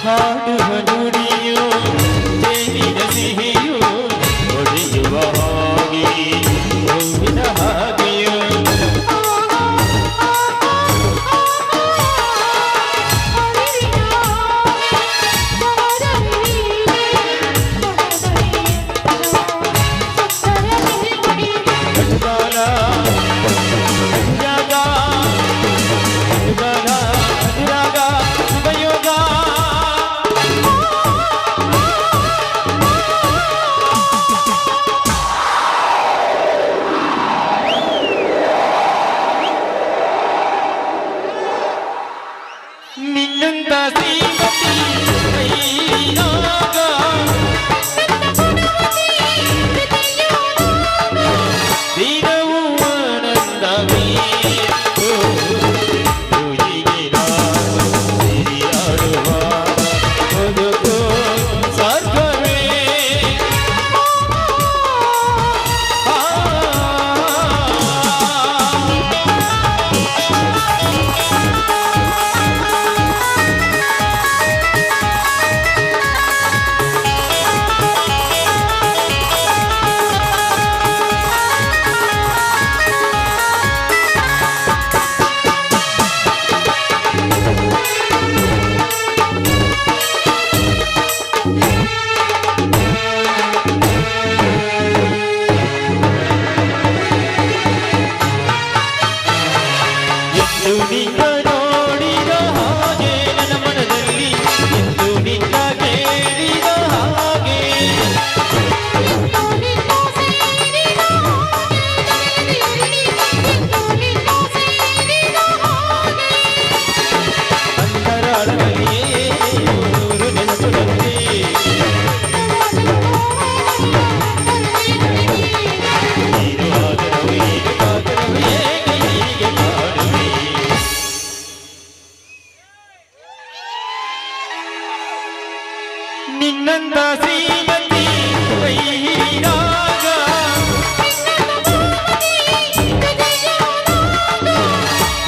B: ಹಾಡುವ ನುಡಿಯು ಜೇನಿನ ಸಿಹಿಯು ಒಡೆಯುವ ಹಾಗೆ ಹೂವಿನ ಹಾಗೆಯು ಗಂಗಾಲ ಅನುರಾಗ ಗಂಗಾಲ ಅನುರಾಗ ಶುಭಯೋಗ ನಿನ್ನಂತ ಶ್ರೀಮತಿ ಕೈಯಾಗ ದಿನವೂ ಆನಂದವೇ ಹೀಗೆ ನಾನು ಸಿರಿಯಾಡುವ ಬದುಕು ಸ್ವರ್ಗವೇ ಎಂದು ನಿನ್ನ ನೋಡಿದ ಹಾಗೆ ನನ್ನ ಮನದಲ್ಲಿ ಎಂದು ನಿನ್ನ ಕೇಳಿದ ಹಾಗೆ ಅಂತರಾಳದಲ್ಲಿಯೇ ನೂರು ನೆನಪುಗಳಲ್ಲಿ ನೀನು ಆದರವು ಈಗ ಕಾದರವು ಹೇಗೆ ಹೀಗೆ ಮಾಡುವೆ ನಿನ್ನಂತ ಶ್ರೀಮತಿ ಕೈಯಾಗ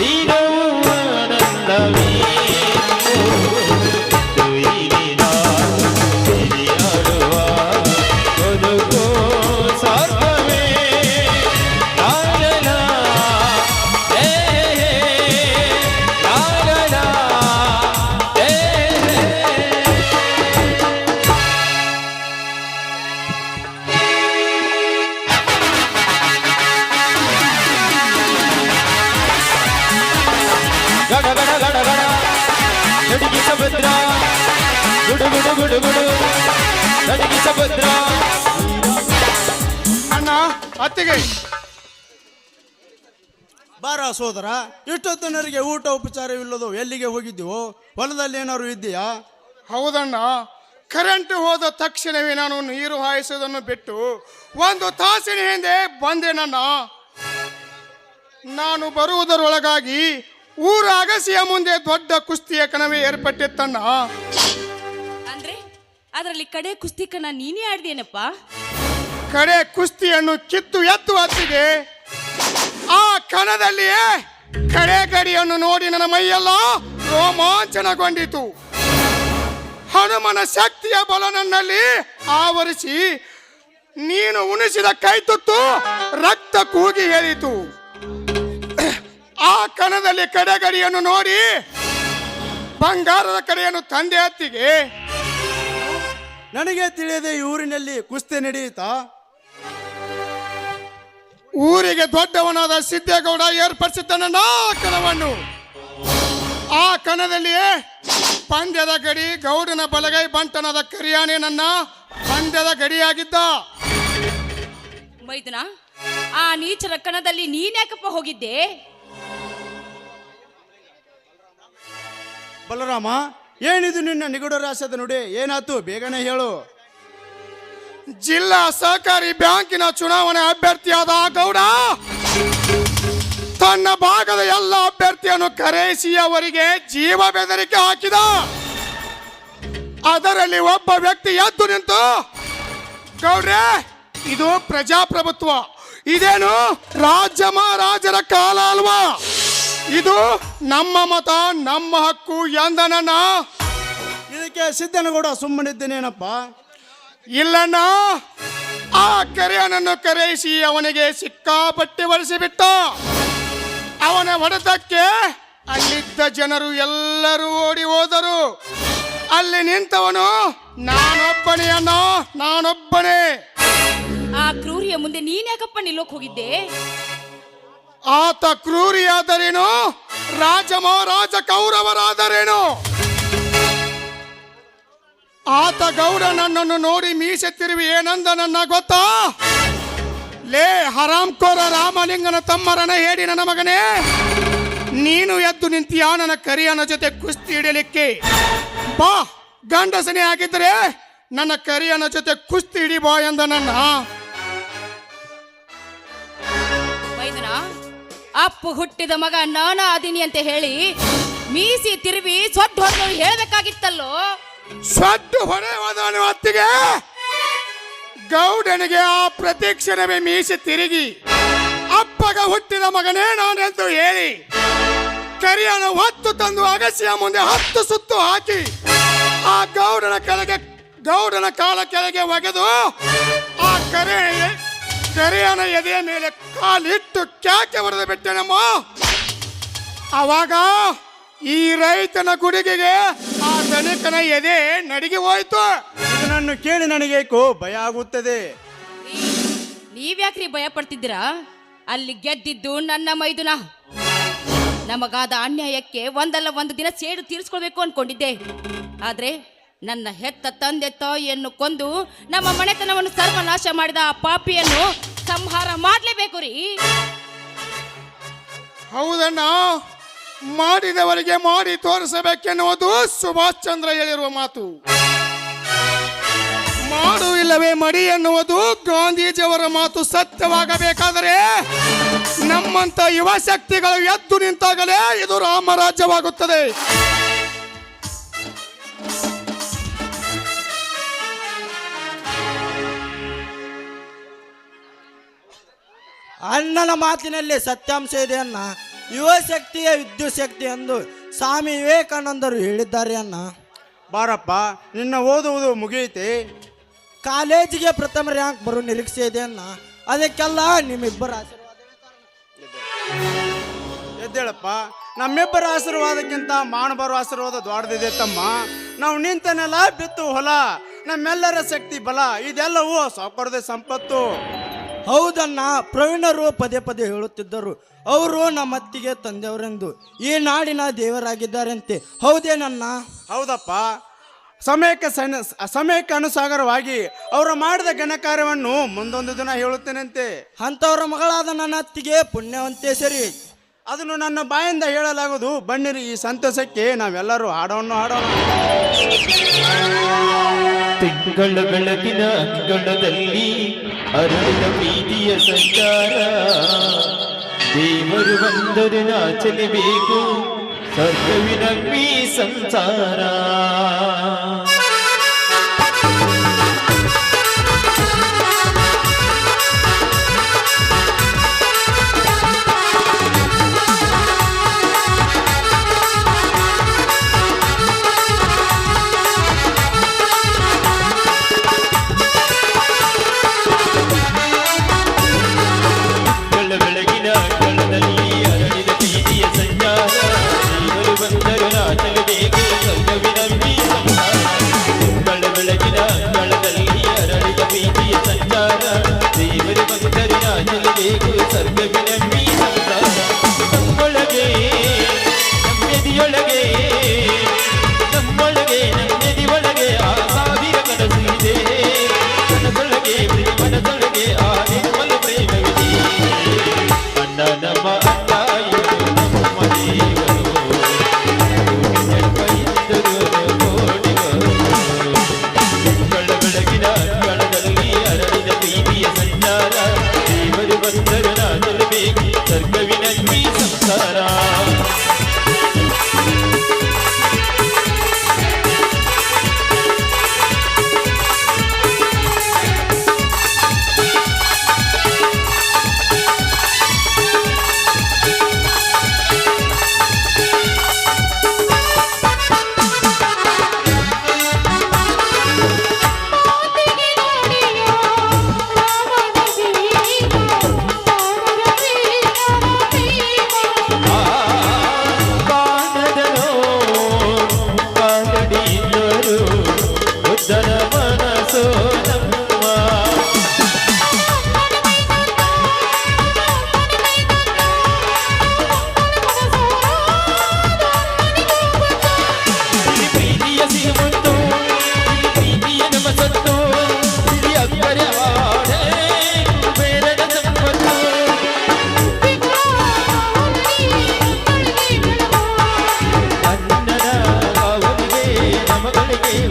B: ದಿನವೂ ಆನಂದವೇ ಹೀಗೆ ನಾನು ಸಿರಿಯಾಡುವ ಬದುಕು ಸ್ವರ್ಗವೇ ಲಾಲಲಾ, ಏ ಲಾಲಲಾ, ಏ ಗಡ ಗಡ ಗಡ ಗಡ ನಡಿಗೆ ಸಮುದ್ರ ಗುಡು ಗುಡು ಗುಡು ಗುಡು ನಡಿಗೆ ಸಮುದ್ರ
E: ಅಣ್ಣ ಅತ್ತಿಗೆ
D: ಬಾರ ಸೋದರ, ಇಷ್ಟೊತ್ತಿನವರಿಗೆ ಊಟ ಉಪಚಾರವಿಲ್ಲದು ಎಲ್ಲಿಗೆ ಹೋಗಿದ್ದೀವೋ? ಹೊಲದಲ್ಲಿ ಏನಾದ್ರು ಇದೆಯಾ?
E: ಹೌದಣ್ಣ, ಕರೆಂಟ್ ಹೋದ ತಕ್ಷಣವೇ ನಾನು ನೀರು ಹಾಯಿಸೋದನ್ನು ಬಿಟ್ಟು ಒಂದು ತಾಸಿನ ಹಿಂದೆ ಬಂದೆನಣ್ಣ. ನಾನು ಬರುವುದರೊಳಗಾಗಿ ಊರ ಅಗಸಿಯ ಮುಂದೆ ದೊಡ್ಡ ಕುಸ್ತಿಯ ಕಣವೇ ಏರ್ಪಟ್ಟಿತ್ತಣ್ಣ.
C: ಅಂದ್ರೆ ಅದರಲ್ಲಿ ಕಡೆ ಕುಸ್ತಿಕನ ನೀನೇ ಆಡ್ದೇನಪ್ಪ?
E: ಕಡೆ ಕುಸ್ತಿಯನ್ನು ಕಿತ್ತು ಎತ್ತು ಹತ್ತಿದೆ. ಆ ಕಣದಲ್ಲಿಯೇ ಕಡೆ ಗಡಿಯನ್ನು ನೋಡಿ ನನ್ನ ಮೈಯೆಲ್ಲ ರೋಮಾಂಚನಗೊಂಡಿತು. ಹನುಮನ ಶಕ್ತಿಯ ಬಲ ನನ್ನಲ್ಲಿ ಆವರಿಸಿ ನೀನು ಉಣಿಸಿದ ಕೈತುತ್ತು ರಕ್ತ ಕೂಗಿ ಹೇಳಿತು. ಆ ಕಣದಲ್ಲಿ ಕಡೆಗಡಿಯನ್ನು ನೋಡಿ ಬಂಗಾರದ ಕಡೆಯನ್ನು ತಂದೆ ಹತ್ತಿಗೆ.
D: ನನಗೆ ತಿಳಿಯದೆ ಈ ಊರಿನಲ್ಲಿ ಕುಸ್ತಿ ನಡೆಯುತ್ತಾ?
E: ಊರಿಗೆ ದೊಡ್ಡವನಾದ ಸಿದ್ದೇಗೌಡ ಏರ್ಪಡಿಸಿದ್ದನ ಕಣವನ್ನು. ಆ ಕಣದಲ್ಲಿಯೇ ಪಂದ್ಯದ ಗಡಿ ಗೌಡನ ಬಲಗೈ ಬಂಟನದ ಕರಿಯಾನೆ ನನ್ನ ಪಂದ್ಯದ ಗಡಿಯಾಗಿದ್ದ.
C: ಮೈದನ, ಆ ನೀಚರ ಕಣದಲ್ಲಿ ನೀನ್ಯಾಕಪ್ಪ ಹೋಗಿದ್ದೆ?
D: ಬಲರಾಮ, ಏನಿದು ನಿನ್ನ ನಿಗೂಢ ರಹಸ್ಯದ ನುಡಿ? ಏನಾಯ್ತು? ಬೇಗನೆ ಹೇಳು.
E: ಜಿಲ್ಲಾ ಸಹಕಾರಿ ಬ್ಯಾಂಕಿನ ಚುನಾವಣೆ ಅಭ್ಯರ್ಥಿಯಾದ ಗೌಡ ತನ್ನ ಭಾಗದ ಎಲ್ಲ ಅಭ್ಯರ್ಥಿಯನ್ನು ಕರೆಸಿ ಅವರಿಗೆ ಜೀವ ಬೆದರಿಕೆ ಹಾಕಿದ. ಅದರಲ್ಲಿ ಒಬ್ಬ ವ್ಯಕ್ತಿ ಎದ್ದು ನಿಂತು, ಗೌಡ್ರೆ, ಇದು ಪ್ರಜಾಪ್ರಭುತ್ವ, ಇದೇನು ರಾಜ್ಯ ಮಹಾರಾಜರ ಕಾಲ ಅಲ್ವಾ, ಇದು ನಮ್ಮ ಮತ ನಮ್ಮ ಹಕ್ಕು ಎಂದನನ್ನ.
D: ಅದಕ್ಕೆ ಸಿದ್ದನಗೌಡ ಸುಮ್ಮನಿದ್ದೇನೇನಪ್ಪ.
E: ಇಲ್ಲಣ್ಣ, ಆ ಕರೆಯನನ್ನು ಕರೆಯಿಸಿ ಅವನಿಗೆ ಸಿಕ್ಕಾಪಟ್ಟೆ ಬಳಸಿಬಿಟ್ಟ. ಅವನ ಹೊಡೆತಕ್ಕೆ ಅಲ್ಲಿದ್ದ ಜನರು ಎಲ್ಲರೂ ಓಡಿ ಹೋದರು. ಅಲ್ಲಿ ನಿಂತವನು ನಾನೊಬ್ಬನೇ ಅಣ್ಣ, ನಾನೊಬ್ಬನೇ.
C: ಆ ಕ್ರೂರಿಯ ಮುಂದೆ ನೀನ್ಯಾಕಪ್ಪ ನಿಲ್ಲೋಕ್ ಹೋಗಿದ್ದೆ?
E: ಆತ ಕ್ರೂರಿಯಾದರೇನು, ರಾಜ ಮಹಾರಾಜ ಕೌರವರಾದರೇನು? ಆತ ಗೌಡ ನನ್ನನ್ನು ನೋಡಿ ಮೀಸೆ ತಿರುವಿ ಏನಂದ ನನ್ನ ಗೊತ್ತಾ? ಲೇ ಹರಾಮ್ಕೋರ ರಾಮಲಿಂಗನ ತಮ್ಮರನ ಹೇಳಿ ನನ್ನ ಮಗನೇ, ನೀನು ಎದ್ದು ನಿಂತಿಯಾ ನನ್ನ ಕರಿಯನ ಜೊತೆ ಕುಸ್ತಿ ಹಿಡಿಯಲಿಕ್ಕೆ? ಬಾ, ಗಂಡಸನೇ ಆಗಿದ್ರೆ ನನ್ನ ಕರಿಯನ ಜೊತೆ ಕುಸ್ತಿ ಹಿಡಿ ಬಾ ಎಂದ ನನ್ನ.
C: ಮೈದನ, ಅಪ್ಪು ಹುಟ್ಟಿದ ಮಗ ನಾನ ಅದೀನಿ ಅಂತ ಹೇಳಿ ಮೀಸಿ ತಿರುವಿ ಸೊಡ್ಡು ಹೊಡೆದು ಹೇಳ್ಬೇಕಾಗಿತ್ತಲ್ಲೋ.
E: ಸೊಡ್ಡು ಹೊಡೆಯುವುದನ್ನು ಹೊತ್ತಿಗೆ ಗೌಡನಿಗೆ ಆ ಪ್ರತಿಕ್ಷಣವೇ ಮೀಸಿ ತಿರುಗಿ ಅಪ್ಪಗ ಹುಟ್ಟಿದ ಮಗನೇ ನಾನೆಂದು ಹೇಳಿ ಕರಿಯನ ಹೊತ್ತು ತಂದು ಅಗಸಿಯ ಮುಂದೆ 10 ಸುತ್ತು ಹಾಕಿ ಆ ಗೌಡನ ಕಾಲ ಕೆಳಗೆ ಒಗೆದು ಆ ಕರಿಯನ ಎದೆಯ ಮೇಲೆ ಕಾಲಿಟ್ಟು ಕ್ಯಾಕೆ ಹೊಡೆದು ಬಿಟ್ಟೆನಮ್ಮ. ಅವಾಗ ಈ ರೈತನ ಗುಡಿಗೆಗೆ ಆ ಧನಿಕನ ಎದೆ ನಡಿಗೆ ಹೋಯ್ತು.
D: ಇದನ್ನು ಕೇಳಿ ನನಗೇಕೋ ಭಯ ಆಗುತ್ತದೆ.
C: ನೀವ್ಯಾಕ್ರಿ ಭಯ ಪಡ್ತಿದ್ದೀರಾ? ಅಲ್ಲಿ ಗೆದ್ದಿದ್ದು ನನ್ನ ಮೈದುನ. ನಮಗಾದ ಅನ್ಯಾಯಕ್ಕೆ ಒಂದಲ್ಲ ಒಂದು ದಿನ ಸೇಡು ತೀರಿಸ್ಕೊಳ್ಬೇಕು ಅನ್ಕೊಂಡಿದ್ದೆ. ಆದ್ರೆ ನನ್ನ ಹೆತ್ತ ತಂದೆ ತಾಯಿಯನ್ನು ಕೊಂದು ನಮ್ಮ ಮನೆತನವನ್ನು ಸರ್ವನಾಶ ಮಾಡಿದ ಆ ಪಾಪಿಯನ್ನು ಸಂಹಾರ ಮಾಡಲೇಬೇಕು ರೀ.
E: ಹೌದಣ್ಣ, ಮಾಡಿದವರಿಗೆ ಮಾಡಿ ತೋರಿಸಬೇಕೆನ್ನುವುದು ಸುಭಾಷ್ ಚಂದ್ರ ಹೇಳಿರುವ ಮಾತು. ಮಾಡು ಇಲ್ಲವೇ ಮಡಿ ಎನ್ನುವುದು ಗಾಂಧೀಜಿಯವರ ಮಾತು ಸತ್ಯವಾಗಬೇಕಾದರೆ ನಮ್ಮಂತ ಯುವ ಶಕ್ತಿಗಳು ಎದ್ದು ನಿಂತಾಗಲೇ ಇದು ರಾಮರಾಜ್ಯವಾಗುತ್ತದೆ.
F: ಅಣ್ಣನ ಮಾತಿನಲ್ಲಿ ಸತ್ಯಾಂಶ ಇದೆ ಅಣ್ಣ. ಯುವ ಶಕ್ತಿಯ ವಿದ್ಯುತ್ ಶಕ್ತಿ ಎಂದು ಸ್ವಾಮಿ ವಿವೇಕಾನಂದರು ಹೇಳಿದ್ದಾರೆ ಅಣ್ಣ.
D: ಬಾರಪ್ಪ, ನಿನ್ನ ಓದುವುದು ಮುಗಿಯಿತೆ.
F: ಕಾಲೇಜಿಗೆ ಪ್ರಥಮ ರ್ಯಾಂಕ್ ಬರೋ ನಿರೀಕ್ಷೆ ಇದೆ ಅಣ್ಣ. ಅದಕ್ಕೆಲ್ಲ ನಿಮ್ಮಿಬ್ಬರ ಆಶೀರ್ವಾದ.
D: ಎದ್ದೇಳಪ್ಪ, ನಮ್ಮಿಬ್ಬರ ಆಶೀರ್ವಾದಕ್ಕಿಂತ ಮಾನವರ ಆಶೀರ್ವಾದ ದೊಡ್ಡದಿದೆ ತಮ್ಮ. ನಾವು ನಿಂತನೆಲ್ಲ ಬಿತ್ತು ಹೊಲ, ನಮ್ಮೆಲ್ಲರ ಶಕ್ತಿ ಬಲ, ಇದೆಲ್ಲವೂ ಸಾವುಕಾರದ ಸಂಪತ್ತು.
F: ಹೌದಣ್ಣ, ಪ್ರವೀಣರು ಪದೇ ಪದೇ ಹೇಳುತ್ತಿದ್ದರು ಅವರು ನಮ್ಮ ಅತ್ತಿಗೆ ತಂದೆಯವರೆಂದು, ಈ ನಾಡಿನ ದೇವರಾಗಿದ್ದಾರಂತೆ. ಹೌದೇನನ್ನ?
D: ಹೌದಪ್ಪ, ಸಮಯಕ್ಕೆ ಅನುಸಾರವಾಗಿ ಅವರು ಮಾಡಿದ ಘನ ಕಾರ್ಯವನ್ನು ಮುಂದೊಂದು ದಿನ ಹೇಳುತ್ತೇನಂತೆ.
F: ಅಂಥವ್ರ ಮಗಳಾದ ನನ್ನ ಅತ್ತಿಗೆ ಪುಣ್ಯವಂತೆ ಸರಿ.
D: ಅದನ್ನು ನನ್ನ ಬಾಯಿಂದ ಹೇಳಲಾಗುವುದು. ಬನ್ನಿರಿ, ಈ ಸಂತಸಕ್ಕೆ ನಾವೆಲ್ಲರೂ ಹಾಡೋಣ.
B: ತಿಂಗಳ ಬೆಳಗಿನ ಅಂಗಳದಲ್ಲಿ ಅರಳಿದ ಪ್ರೀತಿಯ ಸಂಚಾರ, ದೇವರು ಬಂದರೆ ನಾಚಲೇಬೇಕು, ಸ್ವರ್ಗವಿನಮ್ಮಿ ಸಂಸಾರ. ಬಂದರು ನಾಚಲೇಬೇಕು, ಸ್ವರ್ಗವಿನಮ್ಮಿ ಸಂಸಾರ.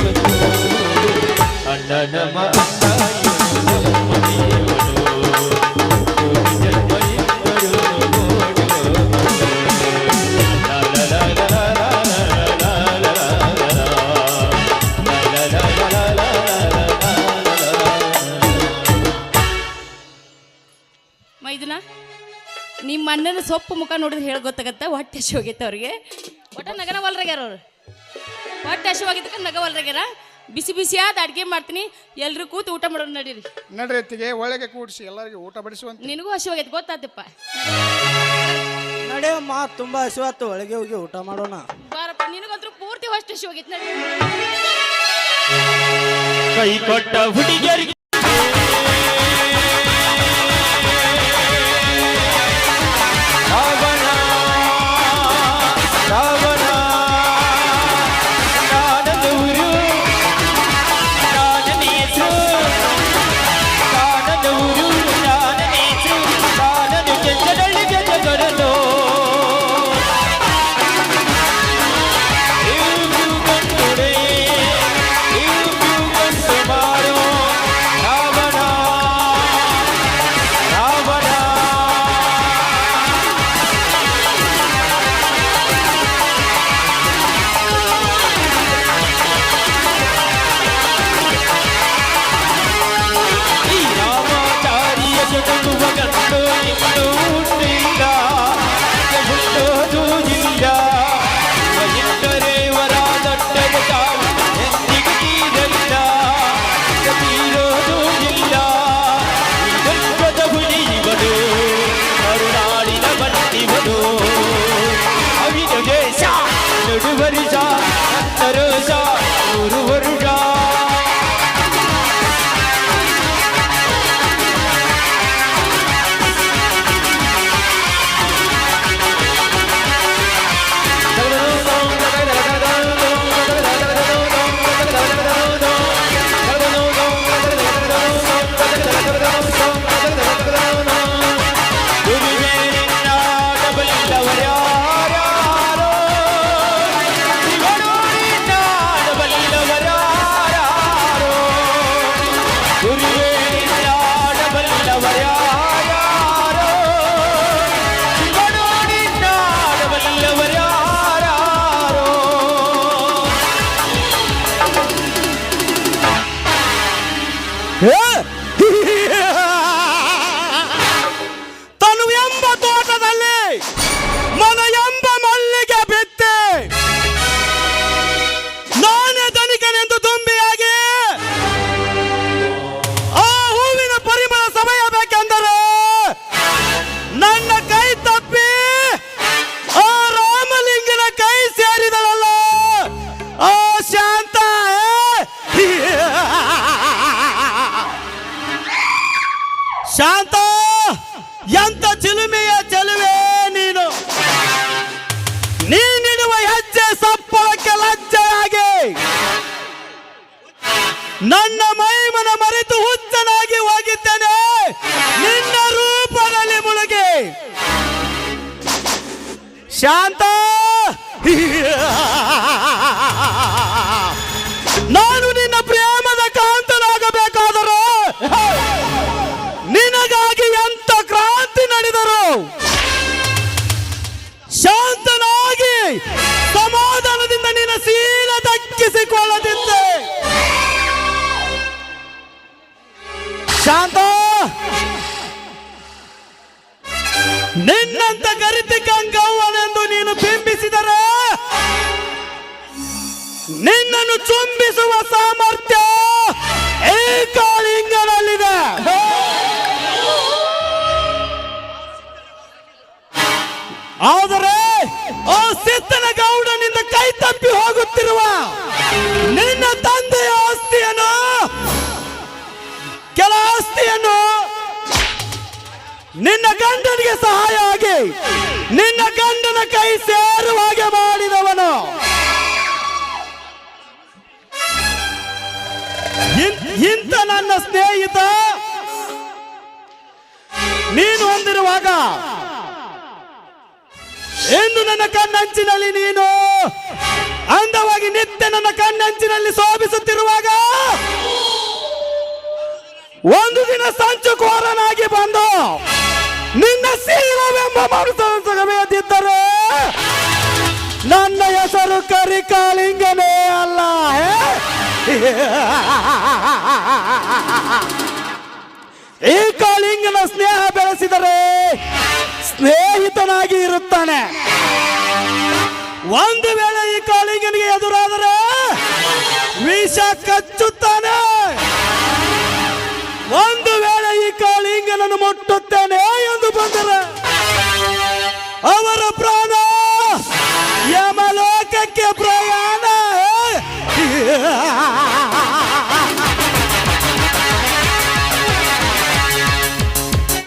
B: ಬಂದು ಅಣ್ಣ ನಮ್ಮ ಅಣ್ಣ ಇವನು ಮನೆಯವನು. ಕೋಟಿ ಜನ್ಮ ಇದ್ದರೂ ನೋಡುವ ಲಾ ಲಾ ಲಾ ಲಾ ಲಾ ಲಾ ಲಾ ಲಾ ಲಾ ಲಾ.
C: ಮೈದುನ ನಿಮ್ಮ ಅಣ್ಣನ ಸೊಪ್ಪು ಮುಖ ನೋಡಿದ್ರೆ ಹೇಳಿ ಗೊತ್ತಾಗತ್ತ ಹೊಟ್ಟೆ ಹಸಿ ಹೋಗೈತೆ ಅವ್ರಿಗೆ. ಒಟ್ಟ ನಗನವಲ್ರಾಗ್ಯಾರ ಅವ್ರು. ಹೊಟ್ಟೆ ಹಸಿ ಹೋಗಿದ್ದಕ್ಕೆ ನಗವಲ್ರಾಗ್ಯಾರ. ಬಿಸಿ ಬಿಸಿಯಾದ ಅಡ್ಗೆ ಮಾಡ್ತೀನಿ, ಎಲ್ರು ಕೂತು ಊಟ ಮಾಡೋಣ ನಡೀರಿ.
E: ನಡ್ರೆತ್ತಿಗೆ ಒಳಗೆ ಕೂಡಿಸಿ ಎಲ್ಲರಿಗೆ ಊಟ ಬಡಿಸುವಂತ.
C: ನಿನಗೂ ಹಸಿ ಹೋಗೈತೆ ಗೊತ್ತಾತಪ್ಪ.
F: ನಡೆಯಮ್ಮ, ತುಂಬಾ ಹಸಿವಾತು, ಒಳಗೆ ಹೋಗಿ ಊಟ ಮಾಡೋಣ.
C: ಬಾರಪ್ಪ, ನಿನಗಂತೂ ಪೂರ್ತಿ ಹೊಟ್ಟೆ ಹಸಿ ಹೋಗೈತೆ ನಡಿ.
B: ಕೈ ಕೊಟ್ಟ ಹುಡುಗಿಯರಿಗೆ ರಾವಣ ರಾವಣ ನಾನದೂರು ನಾನನೇಸು ನಾನದೂರು ನಾನನೇಸು ನಾನದು ಕೆಂಚಡಳ್ಳಿ ಜಗರಲು ಗಂಟುಡೆ ಗಂಟು ಮಾರೋ ರಾವಣ ರಾವಣ. ಈ ರಾಮಾಚಾರಿಯ ಜಗತ್ತುವ ಗಂಡು ಇನ್ನು ಹುಟ್ಟಿಲ್ಲ, ಹುಟ್ಟೋದು ಇಲ್ಲ. ಇಟ್ಟರೆ ವರ ದೊಡ್ಡದ ತಾವು ಎಂದಿಗೂ ತೀರಲ್ಲ, ತೀರೋದು ಇಲ್ಲ. ಈ ಗರ್ಭದ ಹುಲಿ ಇವನು, ಕರುನಾಡಿನ ಬಂದಿವನು. ಅವಿನ ದೇಶ ನಡುವರುಷ ಅಂತರೋಷ ನೂರು ವರುಷ.
E: ತನು ಎಂಬ ತೋಟದಲ್ಲಿ ಮನ ಎಂಬ ಮಲ್ಲಿಗೆ ಬಿತ್ತೆ, ನಾನೇ ಧನಿಕನೆಂದು ತುಂಬಿಯಾಗಿ ಆ ಹೂವಿನ ಪರಿಮಳ ಸಮಯಬೇಕೆಂದರೆ ನನ್ನ ಕೈ ತಪ್ಪಿ ಆ ರಾಮಲಿಂಗನ ಕೈ ಸೇರಿದಳಲ್ಲ ಆ ಶಾಂತ. ಶಾಂತ, ಎಂತ ಚಿಲುಮೆಯ ಚೆಲುವೆ ನೀನು. ನೀನಿಡುವ ಹೆಜ್ಜೆ ಸಪ್ಪಳಕ್ಕೆ ಲಜ್ಜೆಯಾಗಿ ನನ್ನ ಮೈಮನ ಮರೆತು ಹುಚ್ಚನಾಗಿ ಹೋಗಿದ್ದೇನೆ ನಿನ್ನ ರೂಪದಲ್ಲಿ ಮುಳುಗಿ. ಶಾಂತ, ನಾನು ನಿನ್ನ ಪ್ರೇಮದ ಕಾಂತನಾಗಬೇಕಾದರೂ ನಿನಗಾಗಿ ಎಂತ ಕ್ರಾಂತಿ ನಡೆದರು ಶಾಂತನಾಗಿ ಸಮಾಧಾನದಿಂದ ನಿನ್ನ ಶೀಲ ದಕ್ಕಿಸಿಕೊಳ್ಳದಿದ್ದೆ. ಶಾಂತ, ನಿನ್ನಂತ ಗರಿತಿಕಂಗವ್ವನೆಂದು ನೀನು ಬಿಂಬಿಸಿದರೆ ನಿನ್ನನ್ನು ಚುಂಬಿಸುವ ಸಾಮರ್ಥ್ಯ ಈ ಕಾಳಿಂಗನಲ್ಲಿದೆ. ಆದರೆ ಆ ಸಿದ್ದನ ಗೌಡನಿಂದ ಕೈ ತಪ್ಪಿ ಹೋಗುತ್ತಿರುವ ನಿನ್ನ ತಂದೆಯ ಆಸ್ತಿಯನ್ನು, ಕೆಲ ಆಸ್ತಿಯನ್ನು ನಿನ್ನ ಗಂಡನಿಗೆ ಸಹಾಯ ಆಗಿ ನಿನ್ನ ಗಂಡನ ಕೈ ಸೇರುವ ಹಾಗೆ ಮಾಡಿದವನು ಇಂಥ ನನ್ನ ಸ್ನೇಹಿತ ನೀನು ಹೊಂದಿರುವಾಗ ಎಂದು ನನ್ನ ಕಣ್ಣಂಚಿನಲ್ಲಿ ನೀನು
F: ಅಂದವಾಗಿ ನಿತ್ಯ ನನ್ನ ಕಣ್ಣಂಚಿನಲ್ಲಿ ಶೋಭಿಸುತ್ತಿರುವಾಗ ಒಂದು ದಿನ ಸಂಚುಕೋರನಾಗಿ ಬಂದು ನಿನ್ನ ಶೀಲವೆಂಬ ಮಾಂಸವೆದ್ದಿದ್ದರೆ ನನ್ನ ಹೆಸರು ಕರಿಕಾಳಿಂಗನೇ ಅಲ್ಲ. ಈ ಕಾಳಿಂಗನ ಸ್ನೇಹ ಬೆಳೆಸಿದರೆ ಸ್ನೇಹಿತನಾಗಿ ಇರುತ್ತಾನೆ. ಒಂದು ವೇಳೆ ಈ ಕಾಳಿಂಗನಿಗೆ ಎದುರಾದರೆ ವಿಷ ಕಚ್ಚು